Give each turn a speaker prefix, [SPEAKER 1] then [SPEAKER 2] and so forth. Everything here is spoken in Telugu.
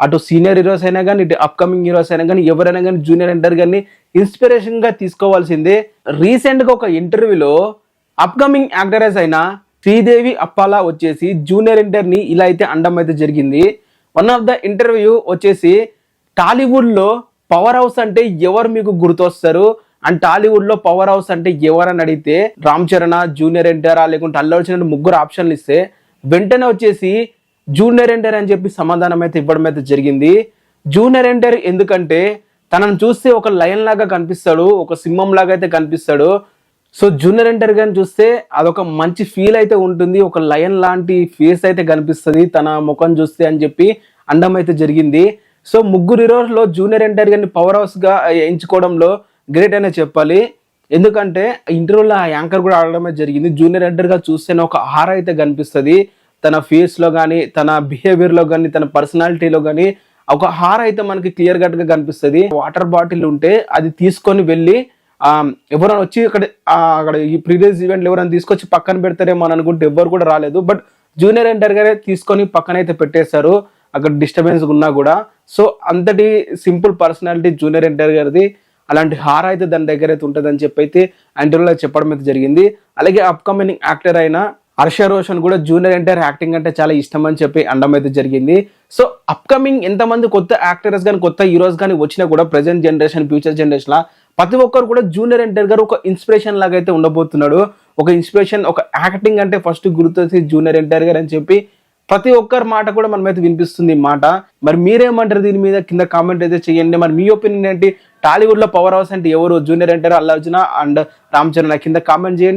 [SPEAKER 1] అటు సీనియర్ హీరోస్ అయినా కానీ ఇటు అప్కమింగ్ హీరోస్ అయినా కానీ ఎవరైనా కానీ జూనియర్ ఎన్టీఆర్ గారిని ఇన్స్పిరేషన్ గా తీసుకోవాల్సిందే. రీసెంట్ గా ఒక ఇంటర్వ్యూలో అప్కమింగ్ యాక్టరెస్ అయిన శ్రీదేవి అప్పాలా వచ్చేసి జూనియర్ ఎన్టీఆర్ ని ఇలా అయితే అనడం అయితే జరిగింది. వన్ ఆఫ్ ద ఇంటర్వ్యూ వచ్చేసి టాలీవుడ్ లో పవర్ హౌస్ అంటే ఎవరు మీకు గుర్తొస్తారు అండ్ టాలీవుడ్ లో పవర్ హౌస్ అంటే ఎవరని అడిగితే రామ్ చరణ్, జూనియర్ ఎన్టీఆర్ లేకుంటే అల్లు అర్జున్ ముగ్గురు ఆప్షన్లు ఇస్తే వెంటనే వచ్చేసి జూనియర్ ఎన్టీఆర్ అని చెప్పి సమాధానం అయితే ఇవ్వడం అయితే జరిగింది. జూనియర్ ఎన్టీఆర్ ఎందుకంటే తనను చూస్తే ఒక లయన్ లాగా కనిపిస్తాడు, ఒక సింహం లాగా అయితే కనిపిస్తాడు. సో జూనియర్ ఎన్టీఆర్ గారిని చూస్తే అదొక మంచి ఫీల్ అయితే ఉంటుంది, ఒక లయన్ లాంటి ఫేస్ అయితే కనిపిస్తుంది తన ముఖం చూస్తే అని చెప్పి అనడం అయితే జరిగింది. సో ముగ్గురు హీరోస్లో జూనియర్ ఎన్టీఆర్ గారిని పవర్ హౌస్ గా ఎంచుకోవడంలో గ్రేట్ అనే చెప్పాలి. ఎందుకంటే ఇంటర్వ్యూలో ఆ యాంకర్ కూడా ఆడడమే జరిగింది. జూనియర్ ఎన్టీఆర్ గా చూస్తేనే ఒక హార అయితే కనిపిస్తుంది, తన ఫేస్ లో కానీ తన బిహేవియర్ లో కానీ తన పర్సనాలిటీలో కానీ ఒక హార అయితే మనకి క్లియర్ కట్ గా కనిపిస్తుంది. వాటర్ బాటిల్ ఉంటే అది తీసుకొని వెళ్ళి ఎవరైనా వచ్చి అక్కడ ఈ ప్రీవియస్ ఈవెంట్లు ఎవరైనా తీసుకొచ్చి పక్కన పెడతారేమో అని అనుకుంటే ఎవ్వరు కూడా రాలేదు. బట్ జూనియర్ ఎన్టీఆర్ గారే తీసుకొని పక్కన అయితే పెట్టేశారు అక్కడ డిస్టర్బెన్స్ ఉన్నా కూడా. సో అంతటి సింపుల్ పర్సనాలిటీ జూనియర్ ఎన్టీఆర్ గారిది. అలాంటి హార అయితే దాని దగ్గర అయితే ఉంటుంది అని చెప్పి అయితే ఇంటర్వ్యూలో చెప్పడం అయితే జరిగింది. అలాగే అప్కమింగ్ యాక్టర్ అయిన హర్ష రోషన్ కూడా జూనియర్ ఎన్టీఆర్ యాక్టింగ్ అంటే చాలా ఇష్టం అని చెప్పి అనడం అయితే జరిగింది. సో అప్కమింగ్ ఎంతమంది కొత్త యాక్టర్స్ కానీ కొత్త హీరోస్ కానీ వచ్చినా కూడా ప్రెసెంట్ జనరేషన్ ఫ్యూచర్ జనరేషన్ లా ప్రతి ఒక్కరు కూడా జూనియర్ ఎన్టీఆర్ గారు ఒక ఇన్స్పిరేషన్ లాగా అయితే ఉండబోతున్నాడు. ఒక ఇన్స్పిరేషన్, ఒక యాక్టింగ్ అంటే ఫస్ట్ గుర్తొచ్చి జూనియర్ ఎన్టీఆర్ గారు అని చెప్పి ప్రతి ఒక్కరి మాట కూడా మనమైతే వినిపిస్తుంది మాట. మరి మీరేమంటారు దీని మీద కింద కామెంట్ అయితే చేయండి. మరి మీ ఒపీనియన్ ఏంటి? టాలీవుడ్ లో పవర్ హౌస్ అంటే ఎవరు? Junior NTR, Allu Arjun and Ram Charan? కింద కామెంట్ చేయండి.